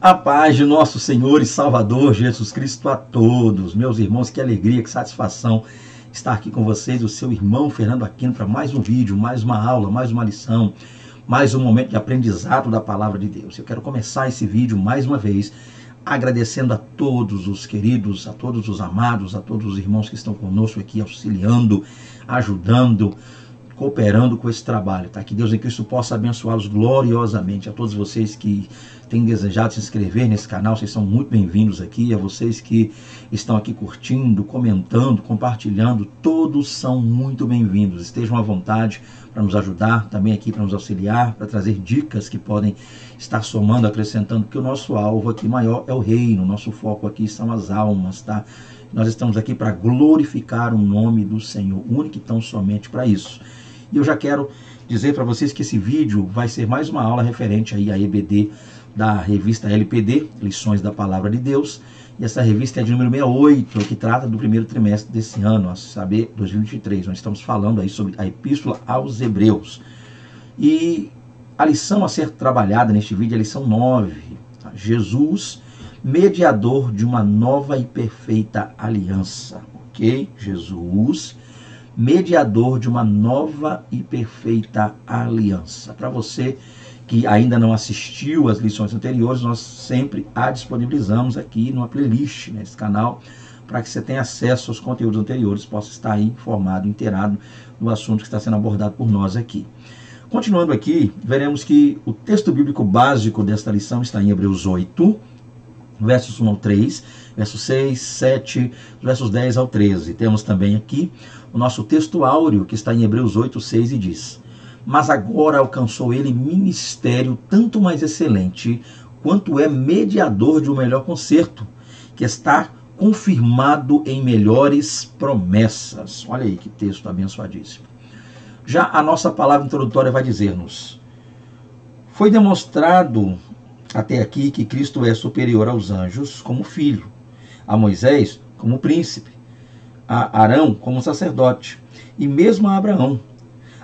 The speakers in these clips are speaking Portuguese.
A paz de nosso Senhor e Salvador Jesus Cristo a todos. Meus irmãos, que alegria, que satisfação estar aqui com vocês, o seu irmão Fernando Aquino, para mais um vídeo, mais uma aula, mais uma lição, mais um momento de aprendizado da Palavra de Deus. Eu quero começar esse vídeo mais uma vez agradecendo a todos os queridos, a todos os amados, a todos os irmãos que estão conosco aqui, auxiliando, ajudando, cooperando com esse trabalho, tá? Que Deus em Cristo possa abençoá-los gloriosamente. A todos vocês que têm desejado se inscrever nesse canal, vocês são muito bem-vindos aqui. A vocês que estão aqui curtindo, comentando, compartilhando, todos são muito bem-vindos. Estejam à vontade para nos ajudar, também aqui para nos auxiliar, para trazer dicas que podem estar somando, acrescentando, porque o nosso alvo aqui maior é o reino, o nosso foco aqui são as almas, tá? Nós estamos aqui para glorificar o nome do Senhor, único e tão somente para isso. E eu já quero dizer para vocês que esse vídeo vai ser mais uma aula referente aí à EBD da revista LPD, Lições da Palavra de Deus. E essa revista é de número 68, que trata do primeiro trimestre desse ano, a saber, 2023. Nós estamos falando aí sobre a Epístola aos Hebreus. E a lição a ser trabalhada neste vídeo é a lição 9. Tá? Jesus, mediador de uma nova e perfeita aliança. Ok? Jesus, mediador de uma nova e perfeita aliança. Para você que ainda não assistiu às lições anteriores, nós sempre a disponibilizamos aqui numa playlist nesse canal, para que você tenha acesso aos conteúdos anteriores, possa estar aí informado, inteirado no assunto que está sendo abordado por nós aqui. Continuando aqui, veremos que o texto bíblico básico desta lição está em Hebreus 8, versos 1 ao 3, versos 6, 7, versos 10 ao 13. Temos também aqui o nosso texto áureo, que está em Hebreus 8, 6, e diz: mas agora alcançou ele ministério tanto mais excelente, quanto é mediador de um melhor concerto, que está confirmado em melhores promessas. Olha aí que texto abençoadíssimo. Já a nossa palavra introdutória vai dizer-nos: foi demonstrado até aqui que Cristo é superior aos anjos como filho, a Moisés como príncipe, a Arão como sacerdote e mesmo a Abraão.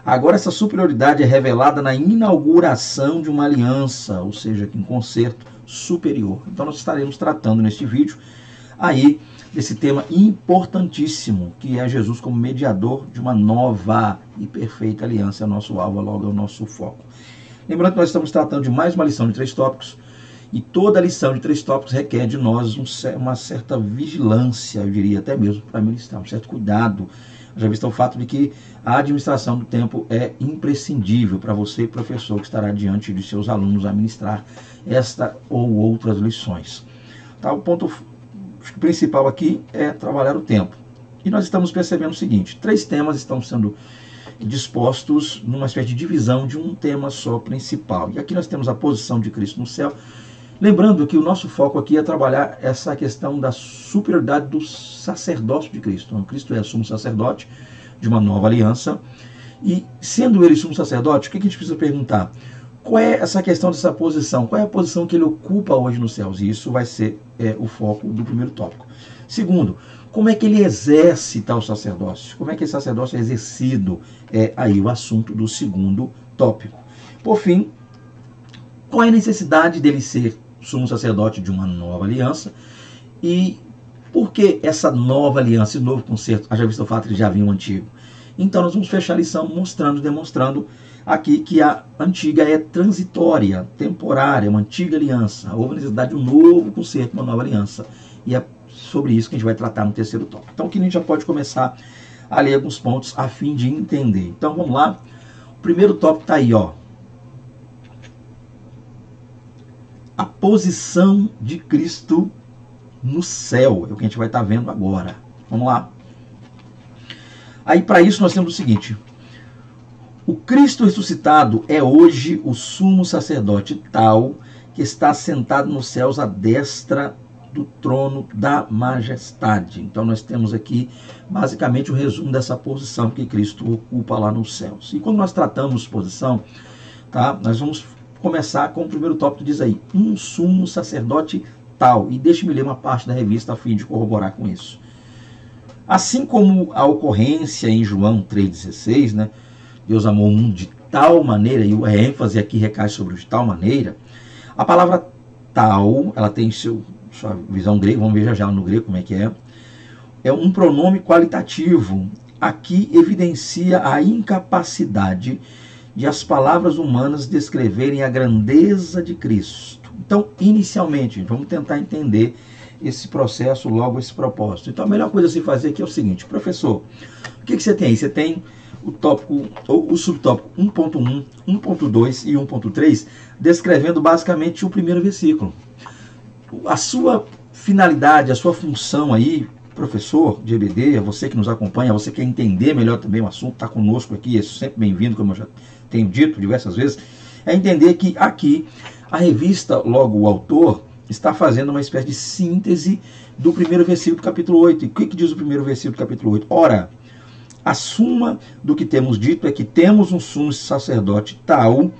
Agora essa superioridade é revelada na inauguração de uma aliança, ou seja, em concerto superior. Então nós estaremos tratando neste vídeo aí desse tema importantíssimo, que é Jesus como mediador de uma nova e perfeita aliança. É o nosso alvo, logo é o nosso foco. Lembrando que nós estamos tratando de mais uma lição de 3 tópicos, e toda lição de 3 tópicos requer de nós uma certa vigilância, eu diria até mesmo para ministrar, um certo cuidado. Já visto o fato de que a administração do tempo é imprescindível para você, professor, que estará diante de seus alunos a ministrar esta ou outras lições. Tá, o ponto principal aqui é trabalhar o tempo. E nós estamos percebendo o seguinte: 3 temas estão sendo dispostos numa espécie de divisão de um tema só principal. E aqui nós temos a posição de Cristo no céu. Lembrando que o nosso foco aqui é trabalhar essa questão da superioridade do sacerdócio de Cristo. Então, Cristo é sumo sacerdote de uma nova aliança. E sendo ele sumo sacerdote, o que a gente precisa perguntar? Qual é essa questão dessa posição? Qual é a posição que ele ocupa hoje nos céus? E isso vai ser o foco do primeiro tópico. Segundo, como é que ele exerce o sacerdócio? Como é que esse sacerdócio é exercido? É aí o assunto do segundo tópico. Por fim, qual é a necessidade dele ser sumo sacerdote de uma nova aliança? E por que essa nova aliança, esse novo concerto? Já visto o fato que já havia um antigo. Então nós vamos fechar a lição demonstrando aqui que a antiga é transitória, temporária, uma antiga aliança. Houve necessidade de um novo concerto, uma nova aliança. E é sobre isso que a gente vai tratar no terceiro tópico. Então aqui a gente já pode começar a ler alguns pontos a fim de entender. Então vamos lá. O primeiro tópico está aí, ó. A posição de Cristo no céu. É o que a gente vai estar vendo agora. Vamos lá. Aí para isso nós temos o seguinte: o Cristo ressuscitado é hoje o sumo sacerdote tal que está sentado nos céus à destra do trono da majestade. Então nós temos aqui basicamente o resumo dessa posição que Cristo ocupa lá nos céus. E quando nós tratamos posição, tá, nós vamos começar com o primeiro tópico, diz aí: um sumo sacerdote tal. E deixe-me ler uma parte da revista a fim de corroborar com isso. Assim como a ocorrência em João 3,16, né, Deus amou o mundo de tal maneira, e a ênfase aqui recai sobre o de tal maneira, a palavra tal, ela tem sua visão grega, vamos ver já já no grego como é que é. É um pronome qualitativo. Aqui evidencia a incapacidade de as palavras humanas descreverem a grandeza de Cristo. Então, inicialmente, vamos tentar entender esse processo, logo esse propósito. Então, a melhor coisa a se fazer aqui é o seguinte: professor, o que você tem aí? Você tem o tópico, ou o subtópico 1.1, 1.2 e 1.3, descrevendo basicamente o primeiro versículo. A sua finalidade, a sua função aí, professor de EBD, você que nos acompanha, você quer entender melhor também o assunto, está conosco aqui, é sempre bem-vindo, como eu já tenho dito diversas vezes, é entender que aqui a revista, logo o autor, está fazendo uma espécie de síntese do primeiro versículo do capítulo 8. E o que diz o primeiro versículo do capítulo 8? Ora, a suma do que temos dito é que temos um sumo sacerdote tal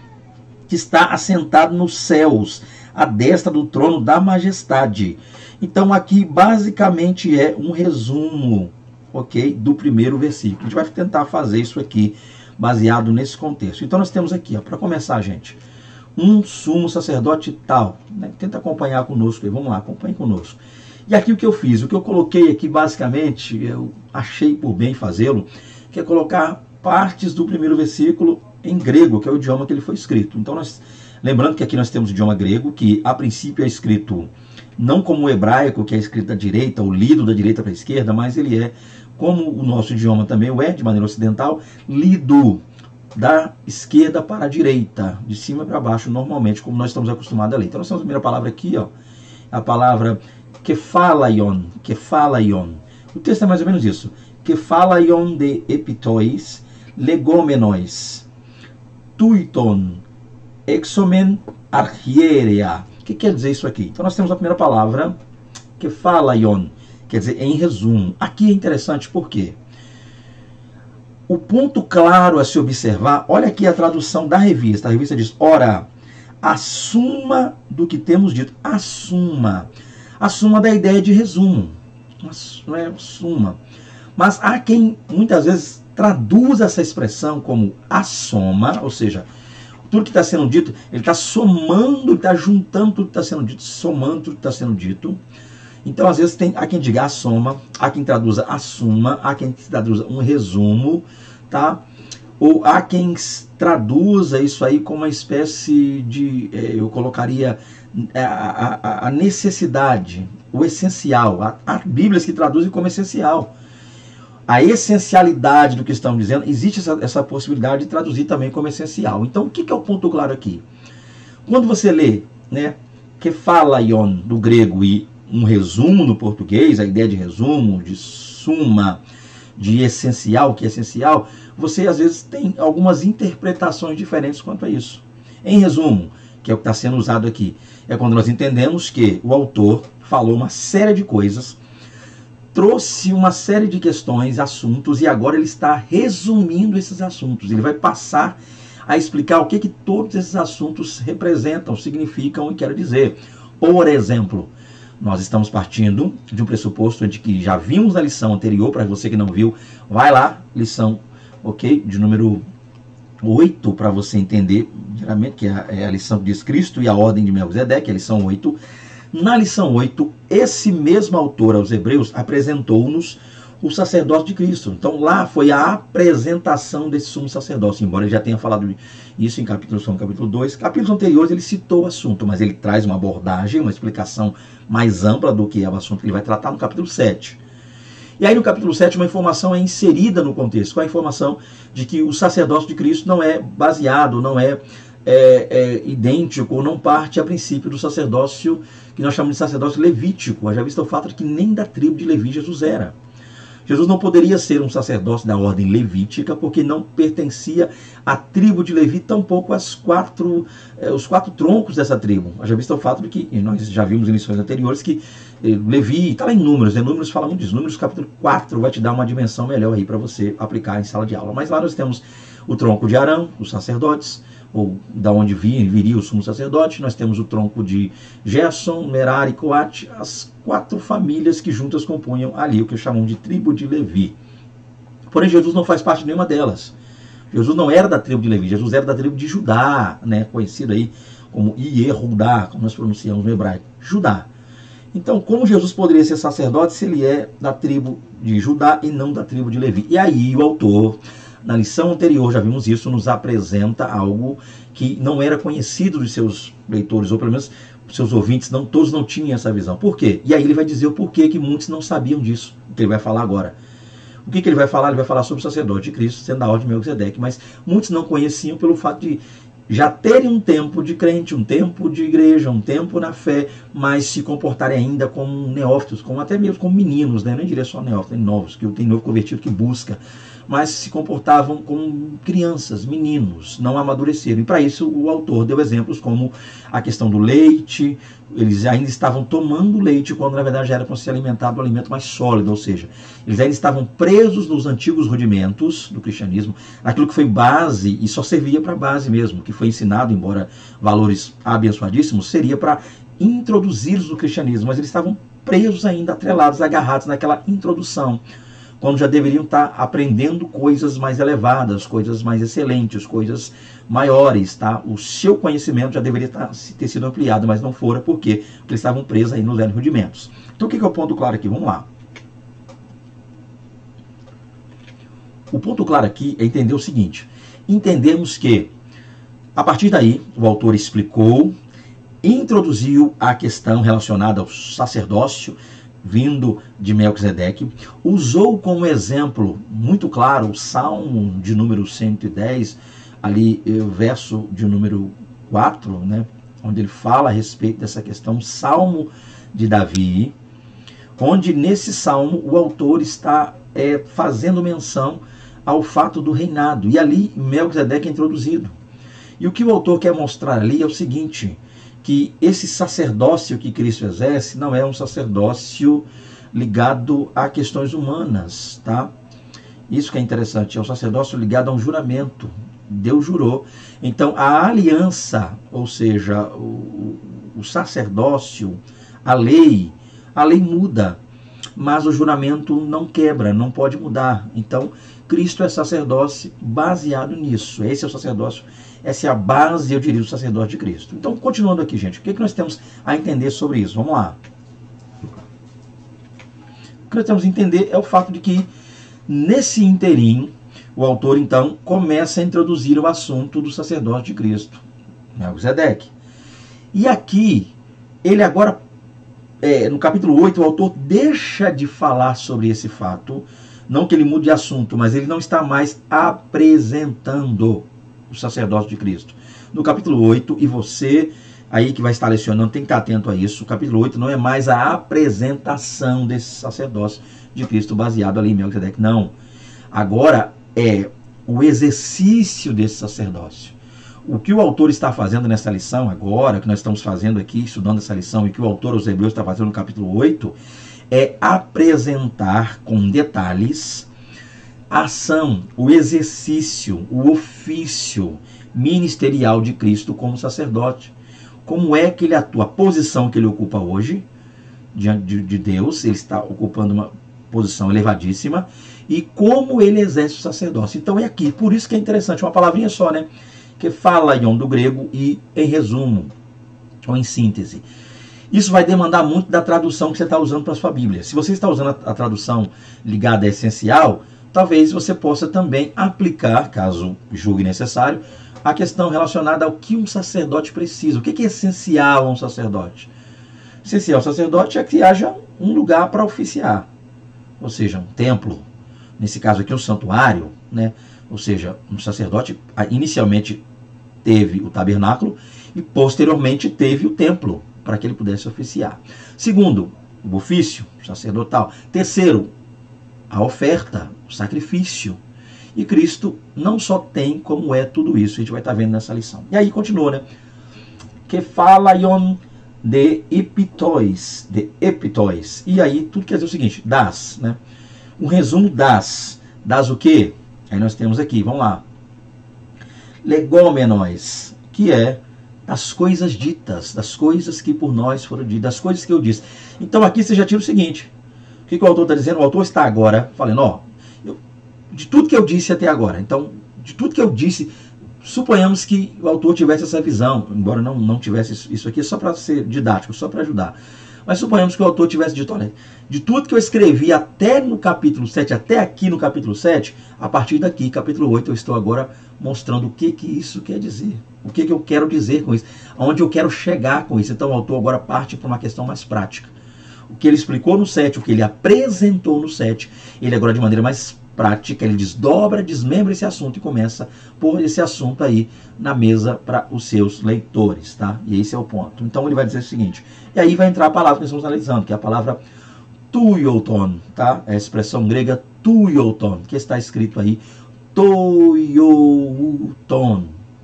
que está assentado nos céus, à destra do trono da majestade. Então aqui basicamente é um resumo, ok, do primeiro versículo. A gente vai tentar fazer isso aqui baseado nesse contexto. Então nós temos aqui, para começar, gente, um sumo sacerdote tal, né? Tenta acompanhar conosco aí, vamos lá, acompanhe conosco. E aqui o que eu fiz, o que eu coloquei aqui basicamente, eu achei por bem fazê-lo, que é colocar partes do primeiro versículo em grego, que é o idioma que ele foi escrito. Então nós, lembrando que aqui nós temos o idioma grego, que a princípio é escrito não como o hebraico, que é escrito da direita, ou lido da direita para a esquerda, mas ele é, como o nosso idioma também o é, de maneira ocidental, lido da esquerda para a direita, de cima para baixo, normalmente, como nós estamos acostumados a ler. Então nós temos a primeira palavra aqui, ó, a palavra kephalaion, kephalaion. O texto é mais ou menos isso. Kephalaion de epitois, legomenois, tuiton, exomen archierea. O que quer dizer isso aqui? Então nós temos a primeira palavra, kephalaion, quer dizer, em resumo. Aqui é interessante porque o ponto claro a se observar, olha aqui a tradução da revista. A revista diz, ora, a suma do que temos dito. A suma da ideia de resumo. Não é suma. Mas há quem muitas vezes traduz essa expressão como a soma, ou seja, tudo que está sendo dito, ele está somando, está juntando tudo que está sendo dito, somando tudo que está sendo dito. Então, às vezes, há quem diga a soma, há quem traduza a suma, há quem traduza um resumo, tá? Ou há quem traduza isso aí como uma espécie de, eu colocaria, a necessidade, o essencial. Há Bíblias que traduzem como essencial. A essencialidade do que estamos dizendo, existe essa possibilidade de traduzir também como essencial. Então, o que é o ponto claro aqui? Quando você lê, né, kephalaion do grego e um resumo no português, a ideia de resumo, de suma, de essencial, que é essencial, você às vezes tem algumas interpretações diferentes quanto a isso. Em resumo, que é o que está sendo usado aqui, é quando nós entendemos que o autor falou uma série de coisas, trouxe uma série de questões, assuntos, e agora ele está resumindo esses assuntos. Ele vai passar a explicar o que todos esses assuntos representam, significam e querem dizer. Por exemplo, nós estamos partindo de um pressuposto de que já vimos na lição anterior, para você que não viu, vai lá, lição, ok, de número 8, para você entender, geralmente, que é a lição que diz Cristo e a ordem de Melquisedeque, a lição 8. Na lição 8, esse mesmo autor aos Hebreus apresentou-nos o sacerdócio de Cristo. Então lá foi a apresentação desse sumo sacerdócio, embora ele já tenha falado isso em capítulo 2. Capítulos anteriores ele citou o assunto, mas ele traz uma abordagem, uma explicação mais ampla do que é o assunto que ele vai tratar no capítulo 7. E aí no capítulo 7 uma informação é inserida no contexto, com a informação de que o sacerdócio de Cristo não é baseado, não é idêntico, ou não parte a princípio do sacerdócio que nós chamamos de sacerdócio levítico. Já visto o fato de que nem da tribo de Levi Jesus era. Jesus não poderia ser um sacerdócio da ordem levítica, porque não pertencia à tribo de Levi, tampouco os quatro troncos dessa tribo. Já visto o fato de que, e nós já vimos em lições anteriores, que Levi, está lá em Números, né? Números fala muito disso. Números capítulo 4 vai te dar uma dimensão melhor aí para você aplicar em sala de aula. Mas lá nós temos o tronco de Arão, os sacerdotes, ou da onde viria o sumo sacerdote. Nós temos o tronco de Gerson, Merari e Coate, as 4 famílias que juntas compunham ali o que chamam de tribo de Levi. Porém, Jesus não faz parte de nenhuma delas. Jesus não era da tribo de Levi, Jesus era da tribo de Judá, né? Conhecido aí como Yehudá, como nós pronunciamos no hebraico, Judá. Então, como Jesus poderia ser sacerdote se ele é da tribo de Judá e não da tribo de Levi? E aí o autor, na lição anterior, já vimos isso, nos apresenta algo que não era conhecido dos seus leitores, ou pelo menos os seus ouvintes, todos não tinham essa visão. Por quê? E aí ele vai dizer o porquê que muitos não sabiam disso, o que ele vai falar agora. O que ele vai falar? Ele vai falar sobre o sacerdote de Cristo, sendo da ordem de Melquisedeque, mas muitos não conheciam pelo fato de já terem um tempo de crente, um tempo de igreja, um tempo na fé, mas se comportarem ainda como neófitos, como até mesmo como meninos, né? Nem diria só neófitos, nem novos, que tem novo convertido que busca, mas se comportavam como crianças, meninos, não amadureceram. E para isso o autor deu exemplos como a questão do leite. Eles ainda estavam tomando leite quando na verdade já era para se alimentar do alimento mais sólido, ou seja, eles ainda estavam presos nos antigos rudimentos do cristianismo, aquilo que foi base e só servia para base mesmo, que foi ensinado, embora valores abençoadíssimos, seria para introduzi-los no cristianismo, mas eles estavam presos ainda, atrelados, agarrados naquela introdução, quando já deveriam estar aprendendo coisas mais elevadas, coisas mais excelentes, coisas maiores, tá? O seu conhecimento já deveria ter sido ampliado, mas não fora, por quê? Porque eles estavam presos aí nos velhos rudimentos. Então o que é o ponto claro aqui? Vamos lá. O ponto claro aqui é entender o seguinte: entendemos que, a partir daí, o autor explicou, introduziu a questão relacionada ao sacerdócio, vindo de Melquisedeque, usou como exemplo muito claro o Salmo de número 110, ali o verso de número 4, né, onde ele fala a respeito dessa questão, Salmo de Davi, onde nesse salmo o autor está fazendo menção ao fato do reinado, e ali Melquisedeque é introduzido. E o que o autor quer mostrar ali é o seguinte, que esse sacerdócio que Cristo exerce não é um sacerdócio ligado a questões humanas, tá? Isso que é interessante, é um sacerdócio ligado a um juramento. Deus jurou. Então, a aliança, ou seja, o sacerdócio, a lei muda, mas o juramento não quebra, não pode mudar. Então, Cristo é sacerdócio baseado nisso. Esse é o sacerdócio. Essa é a base, eu diria, do sacerdócio de Cristo. Então, continuando aqui, gente, o que nós temos a entender sobre isso? Vamos lá. O que nós temos a entender é o fato de que, nesse interim, o autor, então, começa a introduzir o assunto do sacerdócio de Cristo, Melquisedeque. E aqui, ele agora, no capítulo 8, o autor deixa de falar sobre esse fato, não que ele mude de assunto, mas ele não está mais apresentando o sacerdócio de Cristo. No capítulo 8, e você aí que vai estar lecionando tem que estar atento a isso, o capítulo 8 não é mais a apresentação desse sacerdócio de Cristo baseado ali em Melquisedeque, não. Agora é o exercício desse sacerdócio. O que o autor está fazendo nessa lição agora, que nós estamos fazendo aqui, estudando essa lição, e que o autor aos Hebreus está fazendo no capítulo 8, é apresentar com detalhes a ação, o exercício, o ofício ministerial de Cristo como sacerdote. Como é que ele atua, a posição que ele ocupa hoje, diante de Deus, ele está ocupando uma posição elevadíssima, e como ele exerce o sacerdócio. Então é aqui, por isso que é interessante, uma palavrinha só, né? Que fala Ion do grego e em resumo, ou em síntese. Isso vai demandar muito da tradução que você está usando para a sua Bíblia. Se você está usando a tradução ligada a essencial, talvez você possa também aplicar, caso julgue necessário, a questão relacionada ao que um sacerdote precisa. O que é essencial a um sacerdote? Essencial ao sacerdote é que haja um lugar para oficiar, ou seja, um templo, nesse caso aqui um santuário, né? Ou seja, um sacerdote inicialmente teve o tabernáculo e posteriormente teve o templo para que ele pudesse oficiar. Segundo, o ofício sacerdotal. Terceiro, a oferta, o sacrifício. E Cristo não só tem como é tudo isso, a gente vai estar vendo nessa lição. E aí continua, né? Que fala de epitóis, E aí tudo quer dizer o seguinte, das, né? Um resumo das. Das o quê? Aí nós temos aqui, vamos lá. Legômenos, que é das coisas ditas, das coisas que por nós foram ditas, das coisas que eu disse. Então aqui você já tira o seguinte, o que o autor está dizendo? O autor está agora falando, ó, de tudo que eu disse até agora, então, de tudo que eu disse Suponhamos que o autor tivesse essa visão, embora não tivesse isso aqui, só para ser didático, só para ajudar. Mas suponhamos que o autor tivesse dito, olha, de tudo que eu escrevi até no capítulo 7, até aqui no capítulo 7, a partir daqui, capítulo 8, eu estou agora mostrando o que isso quer dizer. O que eu quero dizer com isso, aonde eu quero chegar com isso. Então o autor agora parte para uma questão mais prática. O que ele explicou no 7, o que ele apresentou no 7, ele agora de maneira mais prática, ele desdobra, desmembra esse assunto e começa a pôr esse assunto aí na mesa para os seus leitores, tá? E esse é o ponto. Então ele vai dizer o seguinte, e aí vai entrar a palavra que nós estamos analisando, que é a palavra tuioton, tá? É a expressão grega tuioton, que está escrito aí toioton,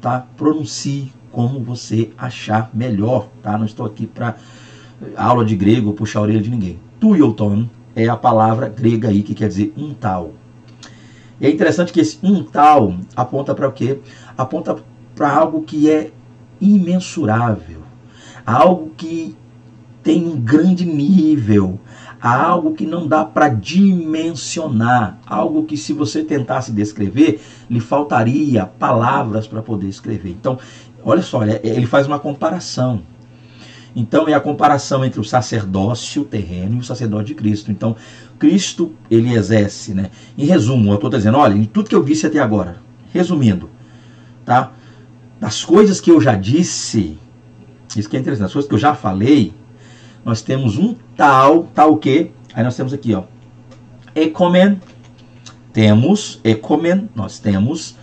tá? Pronuncie como você achar melhor, tá? Não estou aqui para aula de grego ou puxar a orelha de ninguém. Tuioton é a palavra grega aí que quer dizer um tal. E é interessante que esse um tal aponta para o quê? Aponta para algo que é imensurável, algo que tem um grande nível, algo que não dá para dimensionar, algo que se você tentasse descrever, lhe faltaria palavras para poder escrever. Então, olha só, ele faz uma comparação. Então, é a comparação entre o sacerdócio terreno e o sacerdócio de Cristo. Então, Cristo, ele exerce, né? Em resumo, eu estou dizendo, olha, em tudo que eu disse até agora, resumindo, tá? Das coisas que eu já disse, isso que é interessante, das coisas que eu já falei, nós temos um tal o quê? Aí nós temos aqui, ó, ecomen, nós temos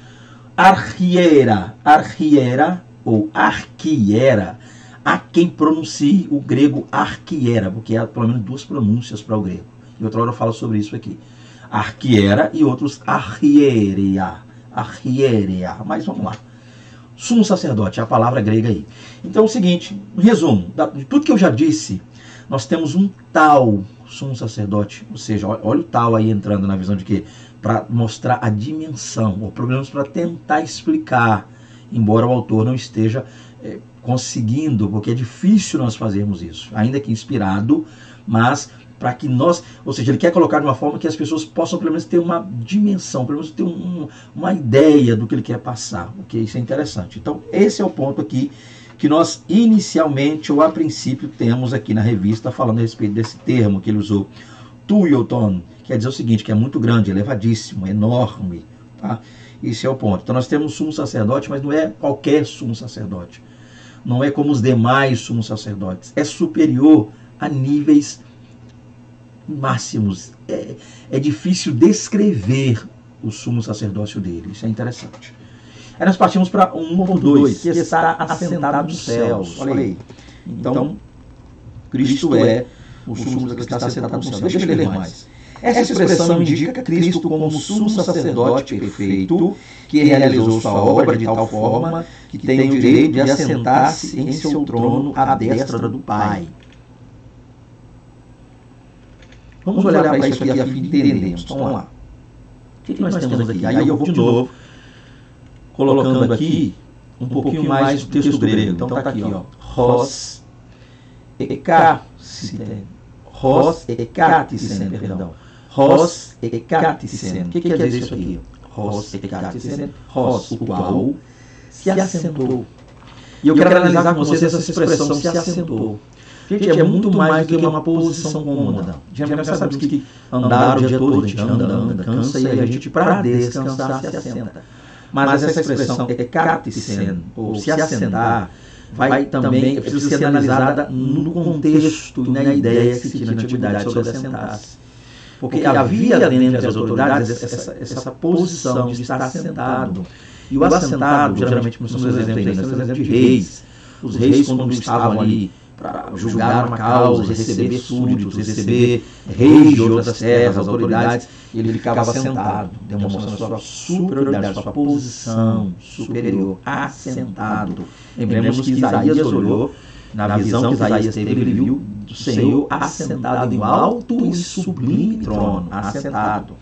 archiera ou arquiera, há quem pronuncie o grego arquiera, porque há pelo menos duas pronúncias para o grego. E outra hora eu falo sobre isso aqui. Arquiera e outros archieria. Mas vamos lá. Sumo sacerdote, é a palavra grega aí. Então é o seguinte, no resumo, de tudo que eu já disse, nós temos um tal sumo sacerdote, ou seja, olha o tal aí entrando na visão de quê? Para mostrar a dimensão, ou pelo menos para tentar explicar, embora o autor não esteja conseguindo, porque é difícil nós fazermos isso, ainda que inspirado, mas para que nós, ou seja, ele quer colocar de uma forma que as pessoas possam pelo menos ter uma dimensão, pelo menos ter uma ideia do que ele quer passar, porque isso é interessante. Então esse é o ponto aqui que nós inicialmente ou a princípio temos aqui na revista falando a respeito desse termo que ele usou, tuioton, quer dizer o seguinte, que é muito grande, elevadíssimo, enorme, tá? Esse é o ponto. Então nós temos sumo sacerdote, mas não é qualquer sumo sacerdote. Não é como os demais sumos sacerdotes. É superior a níveis máximos. É difícil descrever o sumo sacerdócio dele. Isso é interessante. Aí nós partimos para 1.2, que está assentado nos céus. Olha aí. Então, Cristo é o sumo que está assentado nos céus. Deixa eu ler mais. Essa expressão indica Cristo como sumo sacerdote perfeito, que realizou sua obra de tal forma que tem o direito de assentar-se em seu trono à destra do Pai. Vamos olhar para isso aqui a fim de entendermos. Vamos lá. O que nós temos aqui? Aí eu vou de novo colocando aqui um pouquinho mais do texto grego. Então está aqui, ó. Hos ekatisen. Hos ekatisen, perdão. Hos ekatisen. O que quer dizer isso aqui? Hos ekatisen. Hos, o qual se assentou. E eu quero analisar com vocês essa expressão se assentou. Gente, é muito mais do que uma posição cômoda. Geralmente nós sabemos que andar o dia todo, a gente anda, cansa e a gente para descansar se assenta. Mas essa expressão ekatisen, ou se assentar, vai também, precisa ser analisada no contexto e na ideia que se tinha na antiguidade sobre assentar-se. Porque havia dentro das autoridades essa posição de estar assentado. E o assentado, geralmente, como somos exemplos aí, nós temos exemplo de reis. Os reis, quando estavam ali para julgar uma causa, receber súditos, receber reis de outras terras, as autoridades, ele ficava sentado, demonstrando sua superioridade, sua posição superior, assentado. Lembremos que Isaías olhou, na visão que Isaías teve, ele viu o Senhor assentado em um alto e sublime trono, assentado.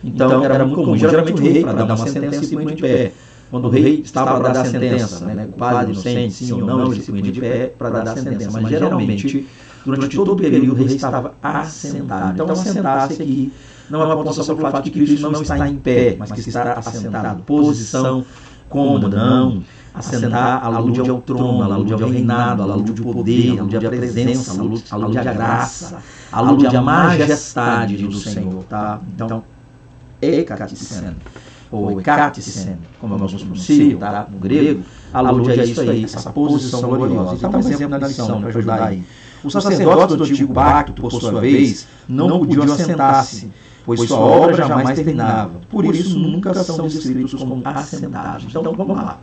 Então era muito comum, geralmente o rei, para dar uma sentença, se punha de pé. Quando o rei estava para dar a sentença, né, culpado, inocente, sim ou não, ele se punha de pé para dar a sentença. Mas geralmente, durante todo o período, o rei estava assentado. Então assentar-se aqui não é uma apontação pelo fato de que Cristo não está em pé, mas que está assentado. Posição cômoda, não. Assentar alude ao trono, alude ao reinado, alude ao poder, alude à presença, alude à graça, alude à majestade do Senhor, tá? Então, ekatisen, ou ekatisen, como alguns pronunciam, tá? No grego, alude a isso aí, essa posição gloriosa. Então, um exemplo na lição, para ajudar aí. Os sacerdotes do Antigo Pacto, por sua vez, não podiam assentar-se, pois sua obra jamais terminava. Por isso, nunca são descritos como assentados. Então, vamos lá.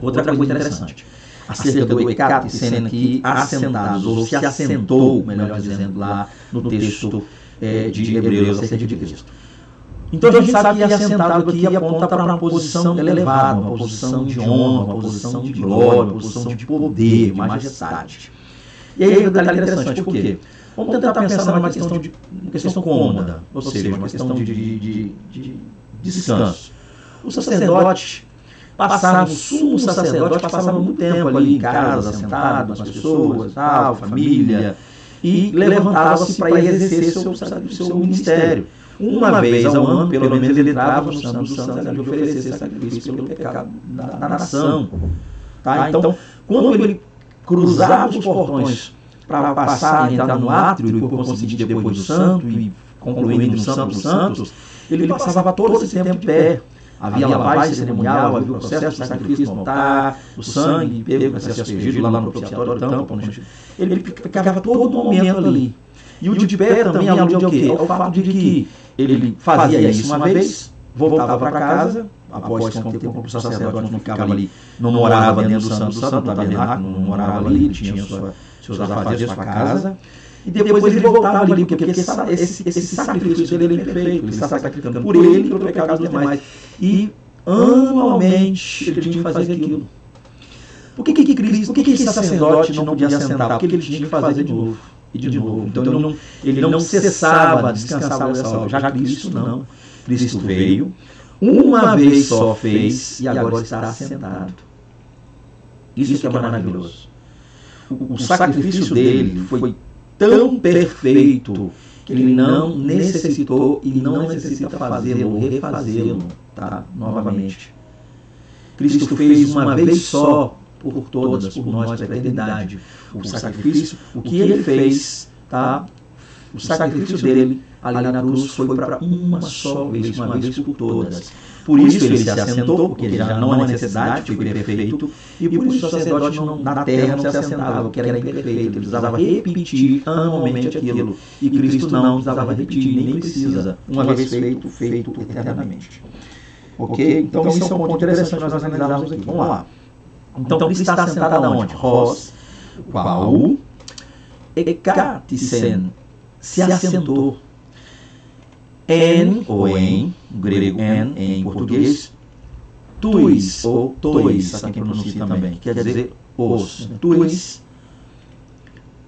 Outra coisa interessante, acerca do ekatisen aqui, assentados, ou se assentou, melhor dizendo, lá no texto de Hebreus acerca de Cristo. Então a gente sabe que assentado aqui aponta para uma posição elevada, uma posição de honra, uma posição de glória, uma posição de poder, de majestade. E aí o detalhe interessante, por quê? Vamos tentar pensar numa questão cômoda, ou seja, uma questão de descanso. O sacerdote passava, o sumo sacerdote passava muito tempo ali em casa, sentado com as pessoas, tal, família, e levantava-se para exercer seu ministério. Uma vez ao ano, pelo menos, ele entrava no Santo dos Santos ali oferecer sacrifício pelo pecado da nação. Tá? Então, quando ele cruzava os portões para passar e entrar no átrio, e por conseguinte depois do santo, e concluindo no Santo dos Santos, ele passava todo esse tempo de pé. Havia lavagem cerimonial, havia o processo de sacrifício no altar, o sangue pego para ser aspergido lá no propiciatório, ele ficava todo momento ali. E o de pé também alude ao quê? Ao fato de que ele fazia isso uma vez, voltava para casa, após o sacerdote não ficava ali, não morava dentro do Santo do Santo, no tabernáculo, não morava ali, ele tinha seus afazeres, sua casa. E depois ele voltava ali, porque esse sacrifício dele é perfeito, ele está sacrificando por ele e pelo pecado dos demais. E anualmente ele tinha que fazer aquilo. Por que esse sacerdote não podia sentar? Porque ele tinha que fazer de novo e de novo. Então ele não cessava, descansava dessa obra. Já Cristo não. Cristo veio, uma vez só fez e agora está sentado. Isso que é maravilhoso. O sacrifício dele foi tão perfeito que ele não necessitou e não necessita fazê-lo ou refazê-lo, tá? Novamente. Cristo fez uma vez só por todas, por nós, para a eternidade. O sacrifício, o que ele fez, tá? O sacrifício dele ali na cruz foi para uma só vez, uma vez por todas. Por isso ele se assentou, porque ele já não há necessidade, foi perfeito, e por isso o sacerdote na terra não se assentava, porque era imperfeito, ele precisava repetir anualmente aquilo, e Cristo não precisava repetir, nem precisa, uma vez feito, feito eternamente. Ok? Então isso é um ponto interessante nós analisarmos aqui. Vamos lá. Então Cristo está assentado aonde? Hos, qual, ekatisen, se assentou. En, ou em, grego en, em português, tuis, ou tois, para quem pronuncia também, quer dizer os, tuis,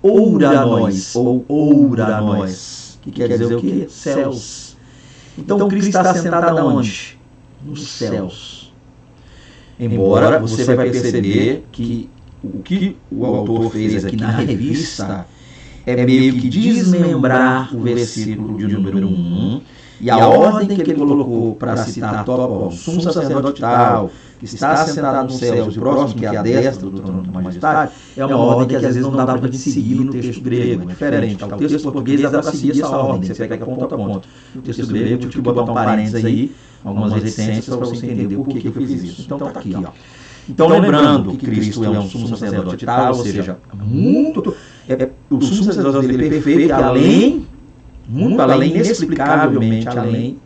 ouranós, ou ouranós, que quer dizer o quê? Céus. Então Cristo está sentado aonde? Nos céus. Embora você vai perceber que o que o autor fez aqui na revista é meio que desmembrar o versículo de número 1 e a ordem que ele colocou para citar o sumo sacerdote tal, que está sentado nos céus, e o próximo, que é a destra do trono da majestade, é uma ordem que às vezes não dá para a gente seguir no texto grego, é diferente. O texto português dá para seguir essa ordem, você pega ponto a ponto. O texto grego, eu tive que botar um parênteses aí, algumas reticências para você entender por que eu fiz isso. Então está aqui, ó. Então, lembrando que Cristo é um sumo sacerdote tal, ou seja, o sumo sacerdote dele é perfeito, muito além, inexplicavelmente além,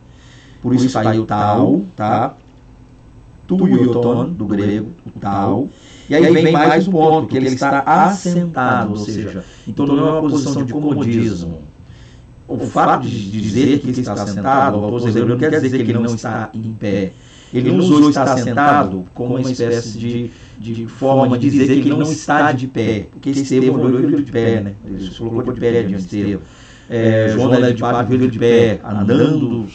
por isso está aí o tal, tá? Tuioton, do grego, o tal. E aí vem mais um ponto, que ele está assentado, ou seja, então não é uma posição de comodismo. O fato de dizer que ele está assentado, o autor hebreu não quer dizer que ele não está em pé. Ele não usou estar sentado como uma espécie de forma de dizer que ele não está de pé, porque Estevão olhou ele de pé, né? Ele se colocou de pé diante de Estevão. João da de Pátria viu ele de pé, andando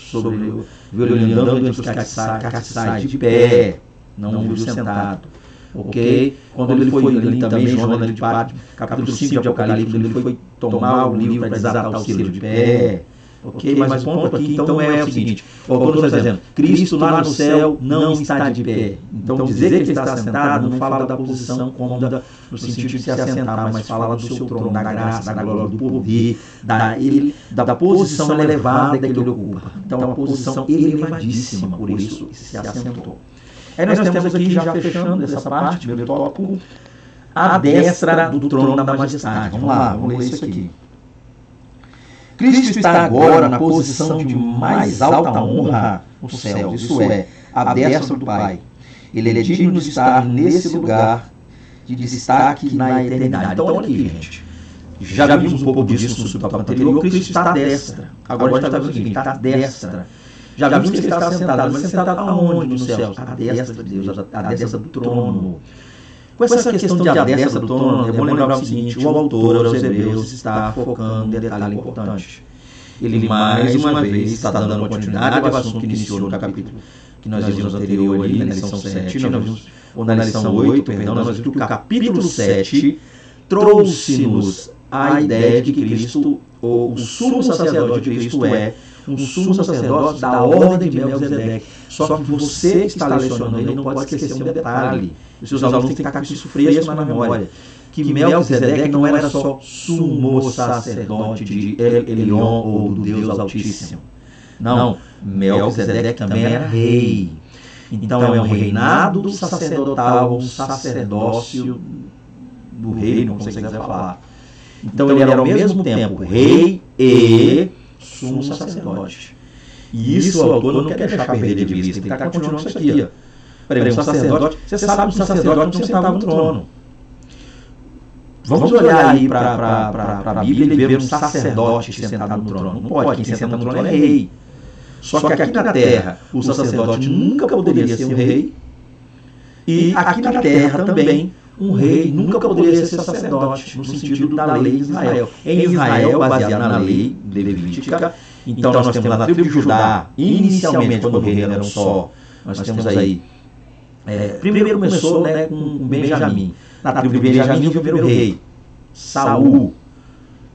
entre os castiçais de pé, não viu sentado. Ok? Quando ele foi ali também, João da de Pátria, capítulo 5 de Apocalipse, ele foi tomar o livro para desatar o selo de pé. Ok? Mas o ponto aqui, então, é o seguinte, o autor está dizendo, Cristo lá no céu não está de pé. Então, dizer que ele está sentado não fala da posição cômoda no sentido de se assentar, mas fala do seu trono, da graça, da glória, do poder, da posição elevada que ele ocupa. Então, é uma posição elevadíssima, por isso se assentou. Aí nós temos aqui, já fechando essa parte, primeiro tópico, a destra do trono da majestade. Vamos lá, vamos ler isso aqui. Cristo está agora na posição de mais alta honra nos céus, isso é, à destra do Pai. Ele é digno de estar nesse lugar de destaque na eternidade. Então, olha aqui, gente. Já vimos um pouco disso no subtópico anterior. Cristo está à destra. Agora a gente está vendo o seguinte, está à destra. Já vimos que ele está sentado, mas sentado aonde nos céus? À destra de Deus, à destra do trono. Com essa questão de à destra do trono, é bom lembrar o seguinte, o autor aos Hebreus está focando em um detalhe importante. Ele mais uma vez está dando continuidade ao assunto que iniciou no capítulo que nós vimos anterior ali, na lição 7, ou na lição 8, perdão, nós vimos que o capítulo 7 trouxe-nos a ideia de que Cristo, ou o sumo sacerdote de Cristo é um sumo sacerdote da ordem de Melquisedeque. Só que você que está lecionando ele não pode esquecer um detalhe. Os seus alunos têm que estar com isso fresco na memória. Que Melquisedeque não era só sumo sacerdote de Elion ou do Deus Altíssimo. Não, Melquisedeque também era rei. Então é um reinado sacerdotal, um sacerdócio do reino, como você quiser falar. Então ele era ao mesmo tempo rei e sumo sacerdote. E isso o autor não quer deixar perder de vista. Ele está continuando isso aqui. Peraí, um sacerdote, você sabe que um sacerdote não sentava no trono. Vamos olhar aí para a Bíblia e ver um sacerdote sentado no trono. Não pode, quem senta no trono é rei. Só que aqui na terra, o sacerdote nunca poderia ser um rei. E aqui na terra também, um rei nunca poderia ser sacerdote, no sentido da lei de Israel. Em Israel, baseado na lei levítica, então nós temos lá na tribo de Judá, inicialmente, quando o reino era um só, nós temos aí, primeiro começou com Benjamim. Na tribo de Benjamim, o primeiro rei, Saul,